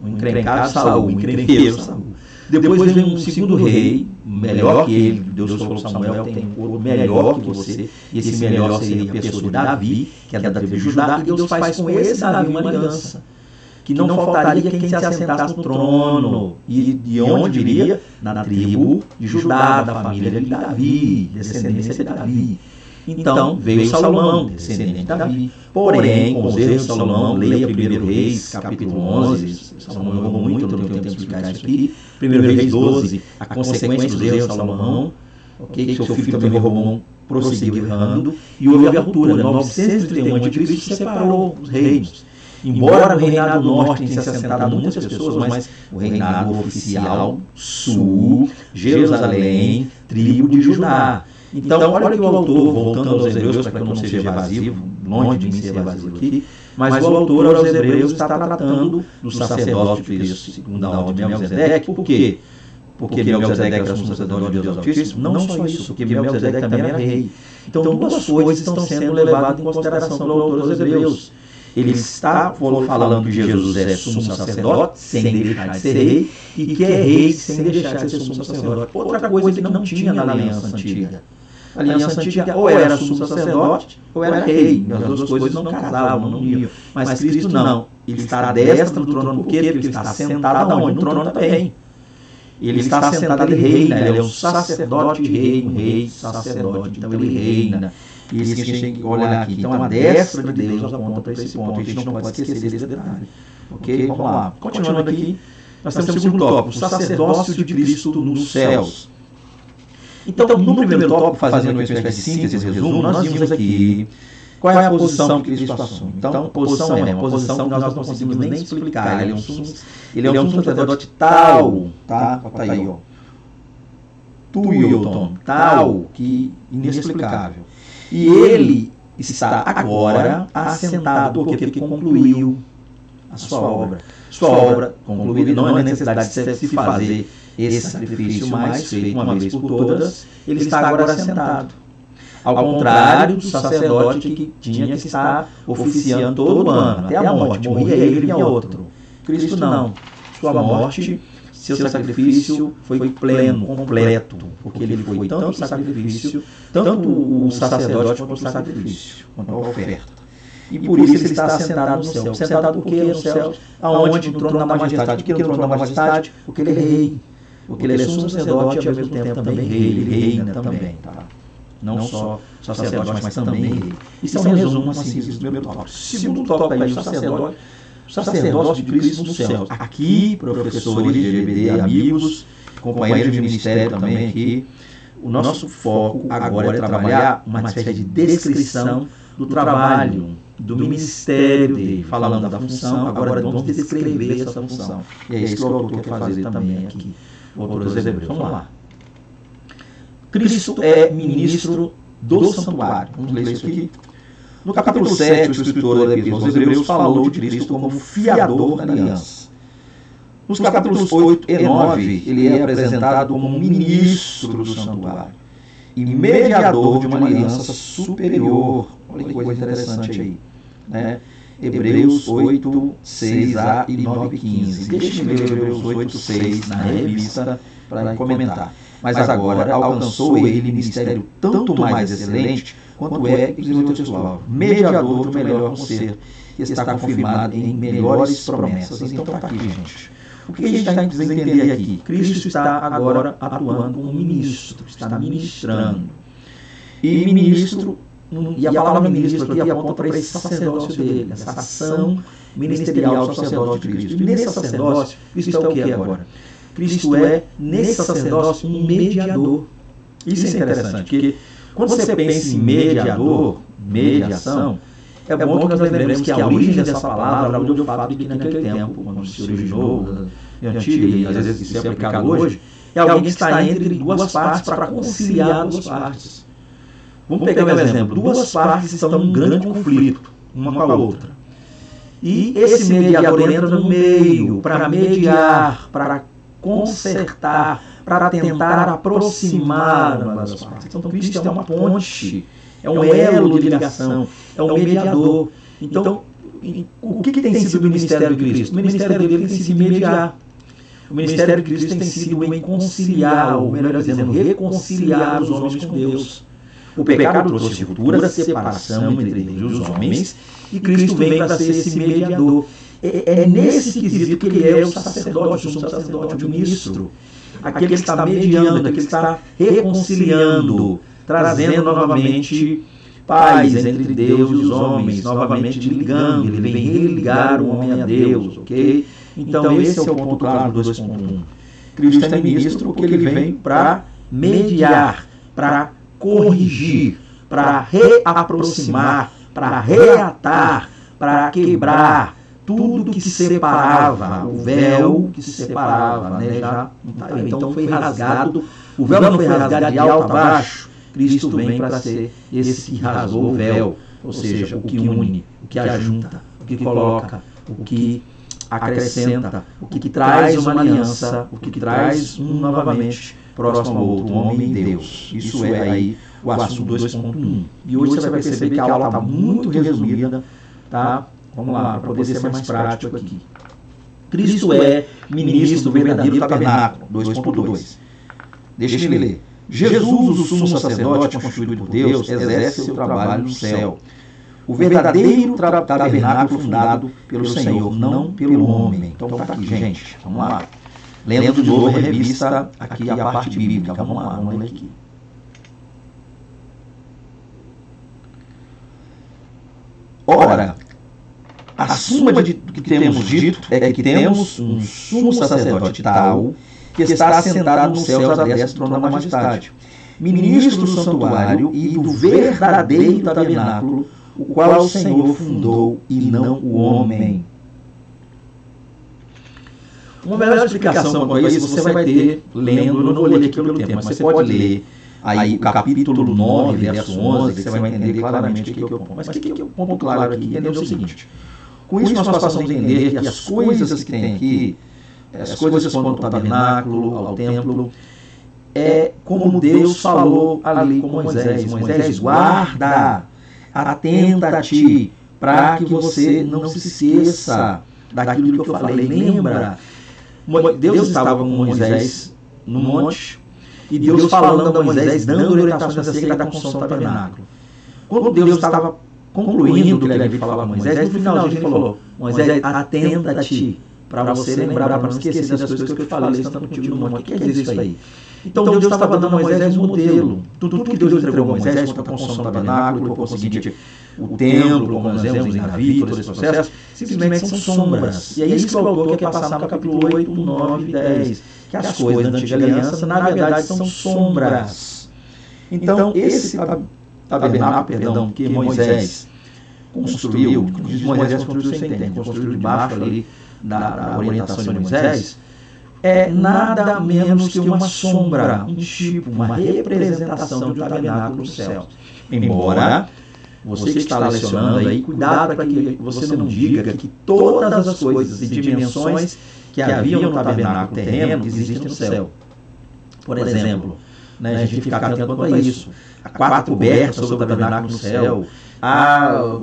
o encrencado Saul, o encrenqueiro Saul. Depois vem um segundo rei, melhor que ele. Deus falou para Samuel, tem um corpo melhor que você. E esse melhor seria a pessoa de Davi, que é da tribo de Judá. E Deus faz com esse Davi uma aliança, que não faltaria quem se assentasse no trono. E de onde viria? Na tribo de Judá, da família de Davi, descendência de Davi. Então veio Salomão, descendente de Davi. Porém, com os erros de Salomão, leia 1 Reis, capítulo 11. Salomão errou muito, não tenho tempo de explicar isso aqui. 1 Reis 12, a consequência dos erros de Salomão. Que seu filho também Roboão prosseguiu errando. E houve a ruptura. 931 a.C. separou os reinos. Embora o reinado do norte tenha se assentado muitas pessoas, mas o reinado oficial, sul, Jerusalém, tribo de Judá. Então, olha que o autor, voltando aos Hebreus, para que eu não seja evasivo, longe de mim ser evasivo aqui, mas o autor aos Hebreus está tratando do sacerdócio de Cristo, segundo a ordem de Melquisedeque. Por quê? Porque Melquisedeque era sumo sacerdote de Deus Altíssimo? Não só isso, porque Melquisedeque também era rei. Então, duas coisas estão sendo levadas em consideração pelo autor aos Hebreus. Ele está falando que Jesus é sumo sacerdote, sem deixar de ser rei, e que é rei sem deixar de ser sumo sacerdote. Outra coisa que não tinha na aliança antiga. A aliança antiga ou era sumo sacerdote ou era rei. As duas coisas não casavam, não iam. Mas Cristo não. Ele está à destra do trono. Por quê? Porque ele está sentado aonde? No trono também. Ele está sentado, ele reina. Ele é um sacerdote e rei, um rei sacerdote. Então ele reina. E isso que a gente tem que olhar aqui. Então a destra de Deus aponta para esse ponto. A gente não pode esquecer desse detalhe. Ok? Vamos lá. Continuando aqui, nós temos o segundo tópico. O sacerdócio de Cristo nos céus. Então, no primeiro tópico, fazendo uma espécie de síntese, resumo, nós vimos aqui qual é a posição que Cristo assume. Então, a posição é uma posição que nós não conseguimos nem explicar. Ele é um sacerdote tal, tá? Bota aí, ó. Tuilton, tal, que inexplicável. E ele está agora assentado, porque ele concluiu a sua obra. Sua obra concluída, não é necessidade de se fazer esse sacrifício mais feito uma vez por todas, ele está agora assentado. Ao contrário do sacerdote que tinha que estar oficiando todo ano, até a morte. Morria ele, vinha outro. Cristo não. Sua morte seu sacrifício foi pleno, completo, porque ele foi tanto o sacrifício, tanto o sacerdote quanto o sacrifício, quanto a oferta. E por isso ele está sentado no céu. Sentado por quê no céu? Aonde? No trono da majestade. Por que no trono da majestade? Porque ele é rei. Porque ele é sumo sacerdote e ao mesmo tempo também rei. Ele reina também, tá? Não só sacerdote, mas também rei. Isso é um resumo assim do primeiro tópico. Segundo tópico aí, o sacerdócio de Cristo nos céus. Aqui, professores de GBD, amigos, companheiros de ministério também aqui, o nosso foco agora é trabalhar uma espécie de descrição do trabalho, do ministério dele, falando da função, agora vamos descrever essa função. E é isso que o autor quer fazer também aqui, o autor dos Hebreus. Vamos lá. Cristo é ministro do santuário. Vamos ler isso aqui. No capítulo 7, o escritor da Epístola aos Hebreus falou de Cristo como fiador da aliança. Nos capítulos 8 e 9, ele é apresentado como ministro do santuário e mediador de uma aliança superior. Olha que coisa interessante aí, né? Hebreus 8, 6a e 9, 15. Deixe-me ler Hebreus 8, 6 na revista para comentar. Mas agora alcançou ele ministério tanto mais excelente quanto é, inclusive o textual, mediador do melhor conserto, que está confirmado em melhores promessas. Então está aqui, gente. O que a gente está tentando entender aqui? Cristo está agora atuando como ministro, está ministrando. E ministro, e a palavra ministro aqui aponta para esse sacerdócio dele, essa ação ministerial do sacerdote de Cristo. E nesse sacerdócio, Cristo é o que agora? Cristo é, nesse sacerdócio, um mediador. Isso é interessante, porque quando você pensa em mediador, mediação, é bom que nós lembremos que a origem dessa palavra alude ao fato de que naquele tempo, quando se originou, antiga, e às vezes isso é aplicado hoje, é alguém que está entre duas partes para conciliar duas partes. Vamos pegar um exemplo. Duas partes estão num grande conflito, uma com a outra. E esse mediador entra no meio para mediar, para consertar, para tentar aproximar uma das partes. Então Cristo é uma ponte, é um elo de ligação, é um mediador. Então, o que tem sido o ministério de Cristo? O ministério dele tem sido mediar. O ministério de Cristo tem sido em conciliar, ou melhor dizendo, reconciliar os homens com Deus. O pecado trouxe ruptura, separação entre Deus e os homens, e Cristo vem para ser esse mediador. É nesse quesito que ele é o sacerdote, o sumo sacerdote, o ministro. Aquele que está mediando, aquele que está reconciliando, trazendo novamente paz entre Deus e os homens, novamente ligando, ele vem religar o homem a Deus, ok? Então esse é o ponto claro do 2.1. Cristo é ministro porque ele vem para mediar, para corrigir, para reaproximar, para reatar, para quebrar tudo que separava, o véu que separava, né? Já, então foi rasgado, o véu não foi rasgado de alto a baixo. Cristo vem para ser esse que rasgou o véu, ou seja, o que une, o que ajunta, o que coloca, o que acrescenta, o que traz uma aliança, o que traz novamente próximo ao outro, o homem e Deus. Isso é aí o assunto 2.1. E hoje você vai perceber que a aula está muito resumida, tá? Vamos lá, para poder ser mais prático aqui. Cristo é ministro do verdadeiro tabernáculo, 2.2. Deixe-me ler. Jesus, o sumo sacerdote constituído por Deus, exerce seu trabalho no céu. O verdadeiro tabernáculo fundado pelo Senhor, não pelo homem. Então está aqui, gente. Vamos lá. Lendo de novo a revista, aqui a parte bíblica. Vamos lá, vamos ler aqui. Ora, a suma de que temos dito é que temos um sumo sacerdote tal que está assentado nos céus à destra do trono da majestade, ministro do santuário e do verdadeiro tabernáculo, o qual o Senhor fundou e não o homem. Uma melhor explicação quanto a isso você vai ter lendo, eu não vou ler aqui pelo tempo, mas você pode ler aí o capítulo 9, verso 11, que você vai entender claramente o que é o ponto. Mas o que é o ponto claro aqui? Entender o seguinte. Com isso nós passamos a entender que as coisas que tem aqui, as coisas quanto ao tabernáculo, ao templo, é como Deus falou ali com Moisés. Moisés, guarda, atenta a ti, para que você não se esqueça daquilo que eu falei. Lembra, Deus estava com Moisés no monte, e Deus falando a Moisés, dando orientações acerca da construção do tabernáculo. Quando Deus estava concluindo o que ele havia falado a Moisés, no finalzinho ele falou: Moisés, atenta-te para você lembrar, para não esquecer das coisas que eu te falei, estando contigo no monte. O que quer dizer isso aí? Então Deus estava dando a Moisés um modelo. Tudo que Deus entregou a Moisés quanto à construção do tabernáculo, depois o seguinte, o templo, como nós vemos em Davi, todo esse processo, simplesmente são sombras. E é isso que o autor quer passar no capítulo 8, 9 e 10. Que as coisas da antiga aliança, na verdade, são sombras. Então, esse tabernáculo, que Moisés construiu, Moisés construiu, você entende, construiu debaixo ali da orientação de Moisés, é nada menos que uma sombra, um tipo, uma representação do tabernáculo no céu. Embora você que está lecionando aí, cuidado para que você não diga que todas as coisas e dimensões que haviam no tabernáculo terreno existem no céu. Por exemplo, a gente fica atento quanto a isso. Há 4 cobertas sobre o tabernáculo no céu, há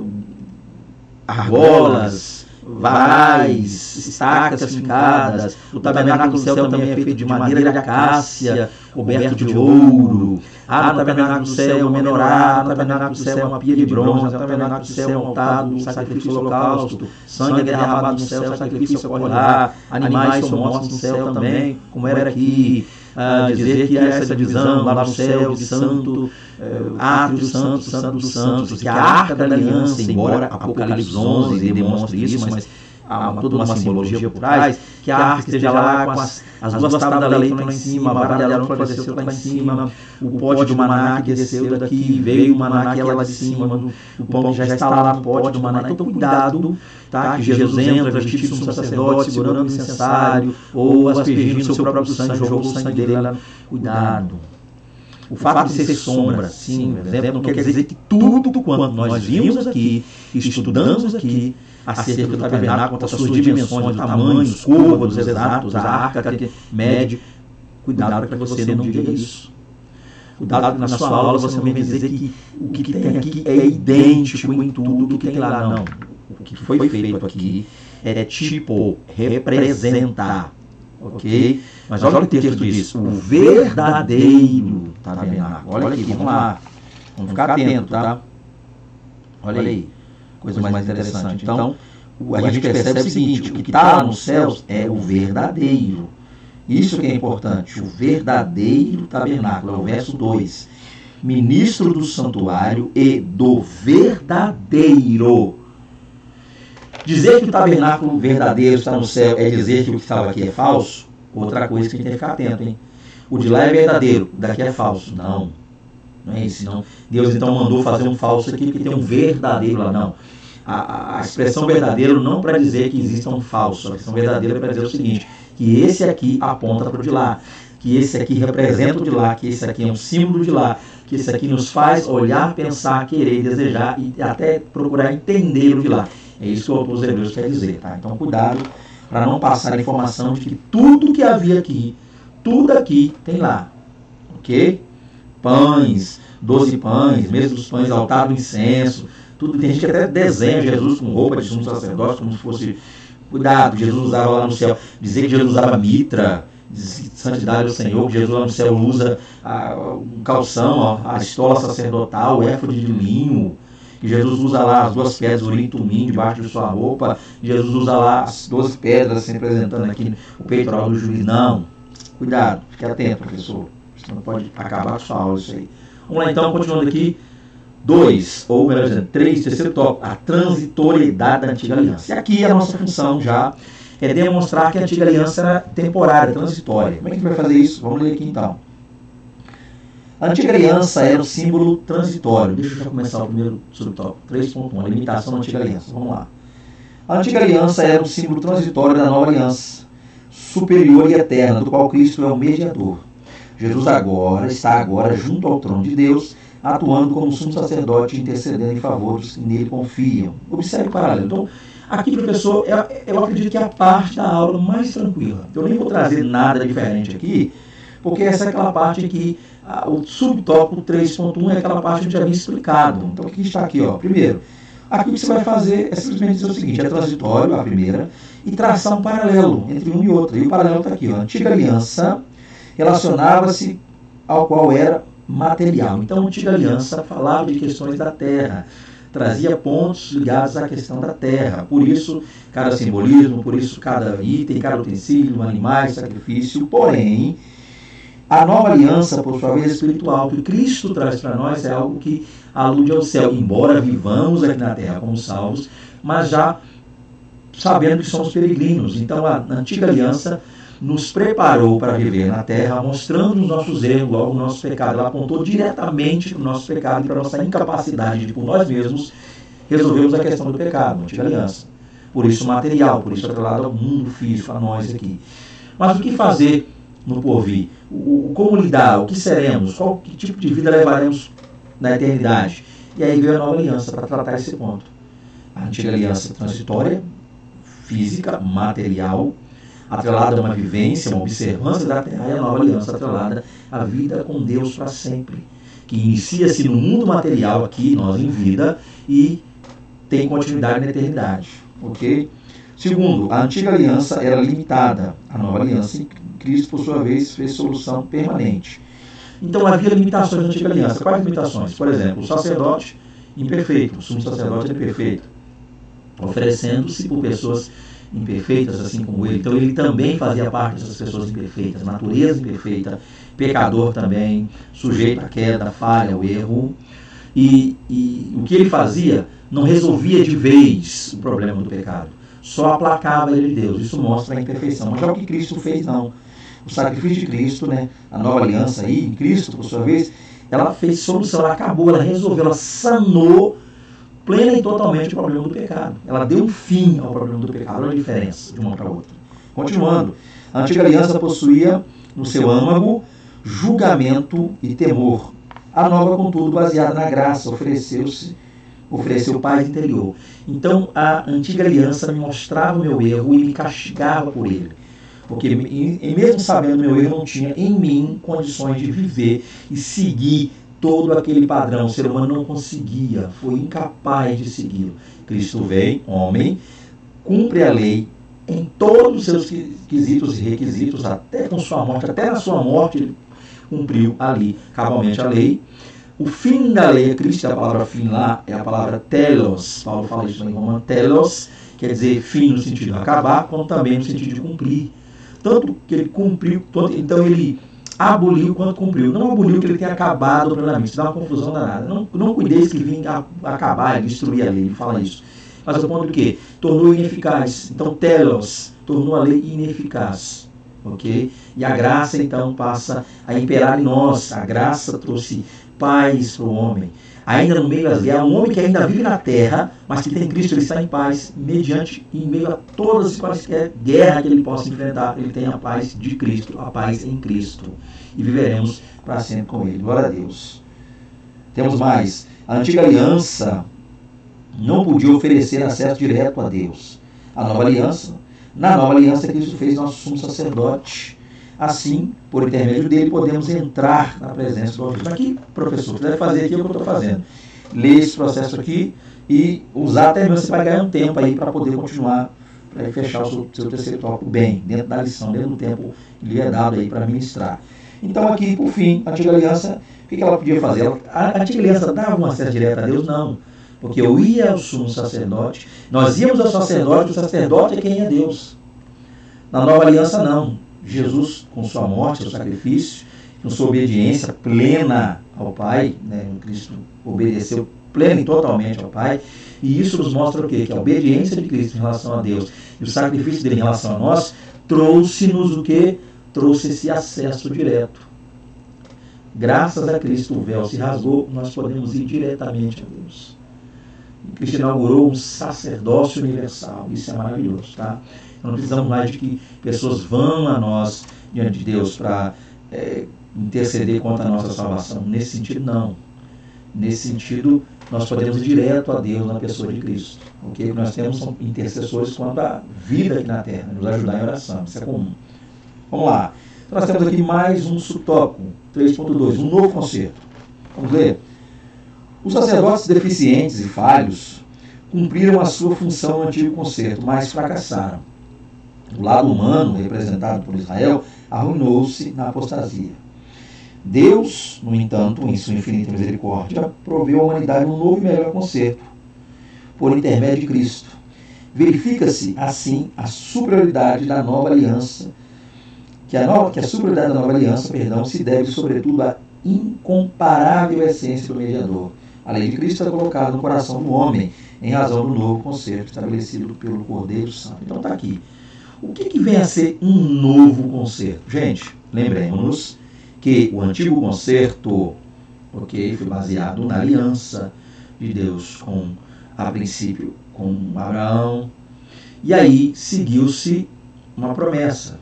argolas, varais, estacas fincadas. O tabernáculo no céu também é feito de madeira de acácia, coberto de ouro. Há no tabernáculo do céu uma menorá, no tabernáculo do céu uma pia de bronze, no tabernáculo do céu um altar do sacrifício holocausto, sangue é derramado no céu, sacrifício ocorre lá, animais são mortos no céu também, como era aqui. Dizer que há essa divisão lá no céu de santo, átrio santo, santo dos santos, que a arca da aliança, embora Apocalipse 11 demonstre isso, mas há toda uma simbologia por trás, que a arca esteja lá com as 2 tábuas da lei lá em cima, a vara de Arão que desceu lá em cima, o pote de maná que desceu daqui, veio o maná que é lá de cima, o pão que já está lá no pote do maná. Então cuidado, tá? Que Jesus entra vestido de sumo sacerdote, segurando o incensário, ou aspergindo o seu próprio sangue, jogou o sangue dele lá. Cuidado. O fato de ser sombra, sim, exemplo, não quer dizer que tudo quanto nós vimos aqui, estudamos aqui, acerca do tabernáculo, quanto às suas dimensões, os tamanhos, os côvados exatos, a arca que mede, cuidado para que você não diga isso. Cuidado que na sua aula você não venha dizer que o que tem aqui é idêntico em tudo que tem lá, não. O que foi feito aqui é tipo, representar, ok? Mas olha o que o texto diz, o verdadeiro tabernáculo. Olha aqui, vamos lá, vamos ficar atento, tá? Olha aí, coisa mais interessante. Então, a gente percebe o seguinte, o que está lá nos céus é o verdadeiro. Isso que é importante, o verdadeiro tabernáculo, é o verso 2. Ministro do santuário e do verdadeiro. Dizer que o tabernáculo verdadeiro está no céu é dizer que o que estava aqui é falso? Outra coisa que a gente tem que ficar atento, hein? O de lá é verdadeiro, o daqui é falso. Não, não é isso, não. Deus então mandou fazer um falso aqui porque tem um verdadeiro lá, não. A expressão verdadeiro não para dizer que exista um falso. A expressão verdadeira é para dizer o seguinte, que esse aqui aponta para o de lá, que esse aqui representa o de lá, que esse aqui é um símbolo de lá, que esse aqui nos faz olhar, pensar, querer, desejar e até procurar entender o de lá. É isso que o autor dos Hebreus quer dizer, tá? Então cuidado para não passar a informação de que tudo que havia aqui, tudo aqui tem lá, ok? Pães, 12 pães, mesa dos pães, altar do incenso, tudo. Tem gente que até desenha Jesus com roupa de sumo sacerdote, como se fosse... Cuidado, Jesus usava lá no céu, dizer que Jesus usava mitra, santidade ao Senhor, que Jesus lá no céu usa um calção, a estola sacerdotal, o éfode de linho, que Jesus usa lá as 2 pedras, urim e tumim, debaixo de sua roupa, Jesus usa lá as 12 pedras, assim, representando aqui o peitoral do juiz. Não, cuidado, fique atento, professor, você não pode acabar com sua aula isso aí. Vamos lá então, continuando aqui. 2, ou melhor dizendo, 3, terceiro tópico, a transitoriedade da antiga aliança. E aqui a nossa função já é demonstrar que a antiga aliança era temporária, transitória. Como é que a gente vai fazer isso? Vamos ler aqui então. A antiga aliança era o símbolo transitório. Deixa eu já começar o primeiro subtópico, 3.1, a limitação da antiga aliança. Vamos lá. A antiga aliança era o símbolo transitório da nova aliança, superior e eterna, do qual Cristo é o mediador. Jesus está agora junto ao trono de Deus, atuando como sumo sacerdote, intercedendo em favor dos que nele confiam. Observe o paralelo. Então, aqui, professor, eu acredito que é a parte da aula mais tranquila. Eu nem vou trazer nada diferente aqui, porque essa é aquela parte aqui, o subtópico 3.1 é aquela parte que eu já havia explicado. Então, o que está aqui? Ó? Primeiro, aqui o que você vai fazer é simplesmente dizer o seguinte, é transitório, a primeira, e traçar um paralelo entre uma e outra. E o paralelo está aqui, ó. A antiga aliança relacionava-se ao qual era material. Então, a antiga aliança falava de questões da terra, trazia pontos ligados à questão da terra. Por isso, cada simbolismo, por isso, cada item, cada utensílio, animais, sacrifício. Porém, a nova aliança, por sua vez, é espiritual. O que Cristo traz para nós é algo que alude ao céu. Embora vivamos aqui na terra como salvos, mas já sabendo que somos peregrinos. Então, a antiga aliança nos preparou para viver na terra, mostrando os nossos erros, logo o nosso pecado. Ela apontou diretamente para o nosso pecado e para a nossa incapacidade de, por nós mesmos, resolvermos a questão do pecado, a antiga aliança. Por isso material, por isso atrelado ao mundo físico, a nós aqui. Mas o que fazer no porvir? Como lidar? O que seremos? Que tipo de vida levaremos na eternidade? E aí veio a nova aliança para tratar esse ponto. A antiga aliança transitória, física, material, atrelada a uma vivência, uma observância da terra, e a nova aliança atrelada à vida com Deus para sempre, que inicia-se no mundo material aqui, nós em vida, e tem continuidade na eternidade. Ok? Segundo, a antiga aliança era limitada. A nova aliança em Cristo, por sua vez, fez solução permanente. Então havia limitações na antiga aliança. Quais limitações? Por exemplo, o sacerdote imperfeito, o sumo sacerdote é perfeito, oferecendo-se por pessoas imperfeitas, assim como ele. Então ele também fazia parte dessas pessoas imperfeitas, natureza imperfeita, pecador também, sujeito à queda, à falha, ao erro. E o que ele fazia não resolvia de vez o problema do pecado, só aplacava ele de Deus. Isso mostra a imperfeição. Mas já o que Cristo fez, não. O sacrifício de Cristo, né, a nova aliança aí, em Cristo, por sua vez, ela fez solução, ela acabou, ela resolveu, ela sanou plena e totalmente o problema do pecado. Ela deu um fim ao problema do pecado. Olha a diferença de uma para outra. Continuando, a antiga aliança possuía no seu âmago julgamento e temor. A nova, contudo, baseada na graça, ofereceu paz interior. Então, a antiga aliança me mostrava o meu erro e me castigava por ele. Porque, mesmo sabendo o meu erro, não tinha em mim condições de viver e seguir todo aquele padrão. O ser humano não conseguia, foi incapaz de segui-lo. Cristo veio, homem, cumpre a lei em todos os seus quesitos e requisitos, até com sua morte, até na sua morte ele cumpriu ali cabalmente a lei. O fim da lei é Cristo, a palavra fim lá é a palavra telos. Paulo fala isso em Romanos, telos, quer dizer fim no sentido de acabar, como também no sentido de cumprir. Tanto que ele cumpriu, então ele aboliu quanto cumpriu. Não aboliu que ele tenha acabado plenamente. Isso dá uma confusão danada. Não cuideis que vinha acabar e destruir a lei. Ele fala isso. Mas o ponto do quê? Tornou ineficaz. Então, telos, tornou a lei ineficaz. Ok? E a graça, então, passa a imperar em nós. A graça trouxe paz para o homem. Ainda no meio das guerras, um homem que ainda vive na terra, mas que tem Cristo, ele está em paz, em meio a todas e quaisquer guerra que ele possa enfrentar, ele tem a paz de Cristo, a paz em Cristo. E viveremos para sempre com ele. Glória a Deus. Temos mais. A antiga aliança não podia oferecer acesso direto a Deus. Na nova aliança, Cristo fez nosso sumo sacerdote. Assim, por intermédio dele, podemos entrar na presença do Altíssimo. Aqui, professor, você deve fazer aqui o que eu estou fazendo. Ler esse processo aqui e usar até mesmo, você vai ganhar um tempo aí para poder continuar, para fechar o seu terceiro tópico bem, dentro da lição, dentro do tempo que lhe é dado aí para ministrar. Então aqui, por fim, a antiga aliança, o que ela podia fazer? A antiga aliança dava um acesso direto a Deus? Não. Porque eu ia ao sumo sacerdote, nós íamos ao sacerdote, o sacerdote é quem é Deus. Na nova aliança, não. Jesus, com sua morte, seu sacrifício, com sua obediência plena ao Pai, né? Cristo obedeceu plena e totalmente ao Pai, e isso nos mostra o quê? Que a obediência de Cristo em relação a Deus e o sacrifício dele em relação a nós trouxe-nos o quê? Trouxe esse acesso direto. Graças a Cristo o véu se rasgou, nós podemos ir diretamente a Deus. Cristo inaugurou um sacerdócio universal, isso é maravilhoso, tá? Não precisamos mais de que pessoas vão a nós diante de Deus para interceder contra a nossa salvação. Nesse sentido, não. Nesse sentido, nós podemos ir direto a Deus na pessoa de Cristo. Okay? Nós temos intercessores quanto à vida aqui na terra, nos ajudar em oração. Isso é comum. Vamos lá. Então, nós temos aqui mais um subtópico, 3.2, um novo concerto. Vamos ler? Os sacerdotes deficientes e falhos cumpriram a sua função no antigo concerto, mas fracassaram. o lado humano, representado por Israel, arruinou-se na apostasia. Deus, no entanto, em sua infinita misericórdia, proveu à humanidade um novo e melhor conserto, por intermédio de Cristo. Verifica-se, assim, a superioridade da nova aliança, que a superioridade da nova aliança, se deve, sobretudo, à incomparável essência do mediador. A lei de Cristo é colocada no coração do homem, em razão do novo concerto estabelecido pelo Cordeiro Santo. Então está aqui. O que vem a ser um novo concerto? Gente, lembremos-nos que o antigo concerto, foi baseado na aliança de Deus a princípio com Abraão, e aí seguiu-se uma promessa.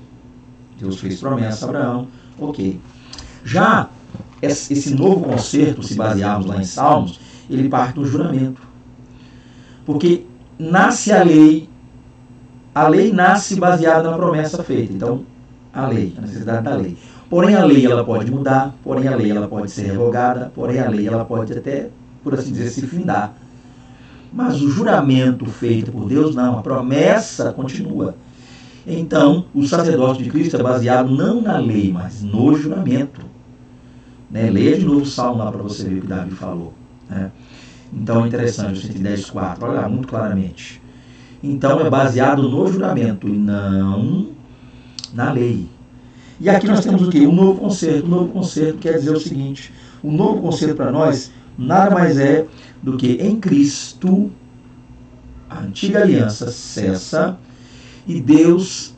Deus fez promessa a Abraão, Já esse novo concerto, se basearmos lá em Salmos, ele parte do juramento. Porque nasce a lei nasce baseada na promessa feita. Então, a necessidade da lei. Porém, a lei ela pode mudar, porém, a lei ela pode ser revogada, porém, a lei ela pode até, por assim dizer, se findar. Mas o juramento feito por Deus, não, a promessa continua. Então, o sacerdócio de Cristo é baseado não na lei, mas no juramento. Leia de novo o Salmo lá para você ver o que Davi falou. Então é interessante, o 110:4, olha lá, muito claramente. Então é baseado no juramento e não na lei. E aqui nós temos o quê? Um novo concerto. O novo concerto quer dizer o seguinte: o novo concerto para nós nada mais é do que em Cristo a antiga aliança cessa e Deus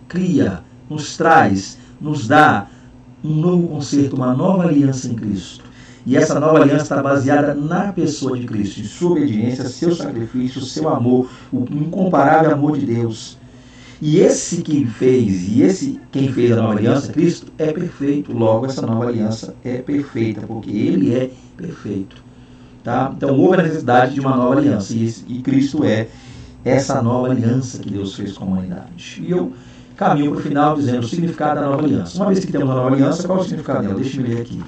cria, nos traz, nos dá um novo concerto, uma nova aliança em Cristo. E essa nova aliança está baseada na pessoa de Cristo, em sua obediência, seu sacrifício, seu amor, o incomparável amor de Deus. E quem fez a nova aliança, Cristo, é perfeito. Logo, essa nova aliança é perfeita, porque Ele é perfeito. Tá? Então, houve a necessidade de uma nova aliança, e Cristo é essa nova aliança que Deus fez com a humanidade. E eu caminho para o final dizendo o significado da nova aliança. Uma vez que temos a nova aliança, qual é o significado dela? Deixa-me ler aqui.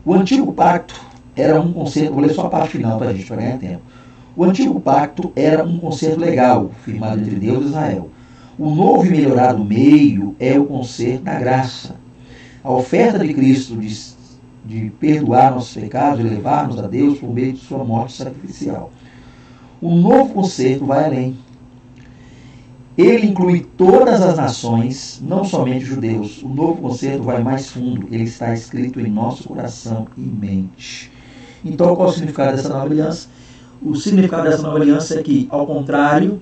O antigo pacto era um concerto, vou ler só a parte final para a gente, para ganhar tempo. O antigo pacto era um concerto legal, firmado entre Deus e Israel. O novo e melhorado meio é o concerto da graça. A oferta de Cristo de perdoar nossos pecados e levar-nos a Deus por meio de sua morte sacrificial. O novo concerto vai além. Ele inclui todas as nações, não somente os judeus. O novo concerto vai mais fundo. Ele está escrito em nosso coração e mente. Então, qual é o significado dessa nova aliança? O significado dessa nova aliança é que, ao contrário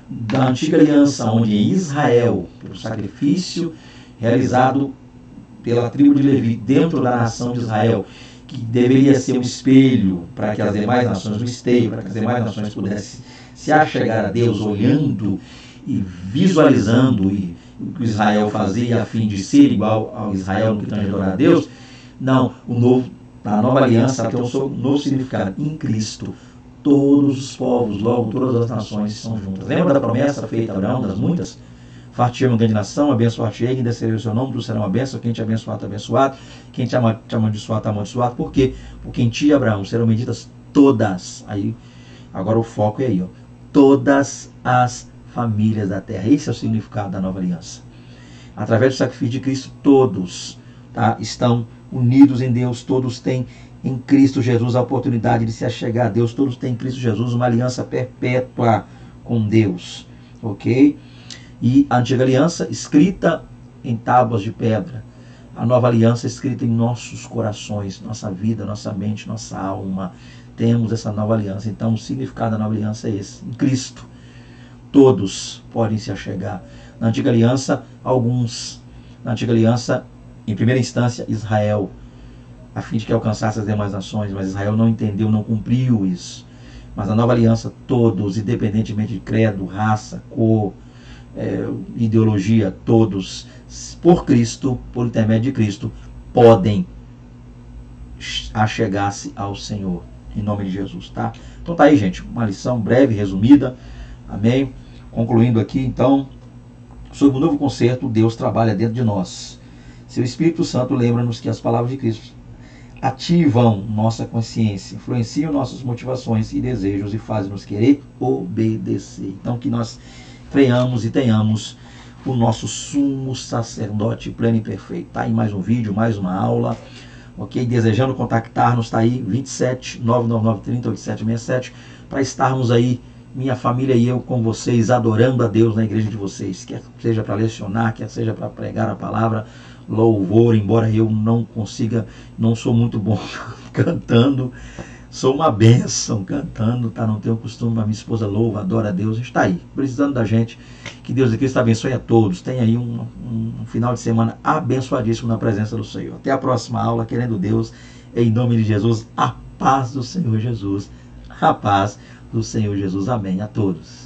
da antiga aliança, onde em Israel, pelo sacrifício realizado pela tribo de Levi dentro da nação de Israel, que deveria ser um espelho para que as demais nações, um esteio, para que as demais nações pudessem se achegar a Deus olhando e visualizando o que Israel fazia a fim de ser igual ao Israel no que tange a adorar a Deus. Não, a nova aliança tem um novo significado. Em Cristo, todos os povos, logo todas as nações estão juntas. Lembra da promessa feita a Abraão, das muitas? Far-te-ei uma grande nação, abençoar-te-ei, quem descerei o seu nome, tu será uma bênção, quem te abençoar, está abençoado, quem te amaldiçoar, está amaldiçoado. Por quê? Porque em ti, Abraão, serão benditas todas. Aí, agora o foco é aí, ó. Todas as famílias da terra. Esse é o significado da nova aliança. Através do sacrifício de Cristo, todos estão unidos em Deus, todos têm em Cristo Jesus a oportunidade de se achegar a Deus, todos têm em Cristo Jesus uma aliança perpétua com Deus. Ok? E a antiga aliança escrita em tábuas de pedra. A nova aliança escrita em nossos corações, nossa vida, nossa mente, nossa alma. Temos essa nova aliança. Então o significado da nova aliança é esse. Em Cristo, todos podem se achegar. Na antiga aliança, alguns. Na antiga aliança, em primeira instância, Israel, a fim de que alcançasse as demais nações. Mas Israel não entendeu, não cumpriu isso. Mas na nova aliança, todos, independentemente de credo, raça, cor, ideologia, todos, por Cristo, por intermédio de Cristo, podem achegar-se ao Senhor, em nome de Jesus, tá? Então tá aí, gente, uma lição breve, resumida, amém? Concluindo aqui, então, sobre o novo concerto, Deus trabalha dentro de nós. Seu Espírito Santo lembra-nos que as palavras de Cristo, ativam nossa consciência, influenciam nossas motivações e desejos e fazem-nos querer obedecer. Então que nós creiamos e tenhamos o nosso sumo sacerdote pleno e perfeito. Está aí mais um vídeo, mais uma aula. Ok? Desejando contactar-nos, está aí 27 999 30 8767, para estarmos aí, minha família e eu, com vocês, adorando a Deus na igreja de vocês, quer seja para lecionar, quer seja para pregar a palavra, louvor, embora eu não consiga, não sou muito bom cantando, sou uma bênção cantando, tá? Não tenho costume, mas minha esposa louva, adora a Deus, está aí, precisando da gente. Que Deus e Cristo abençoe a todos. Tenha aí um final de semana abençoadíssimo na presença do Senhor. Até a próxima aula, querendo Deus, em nome de Jesus, a paz do Senhor Jesus. A paz do Senhor Jesus. Amém a todos.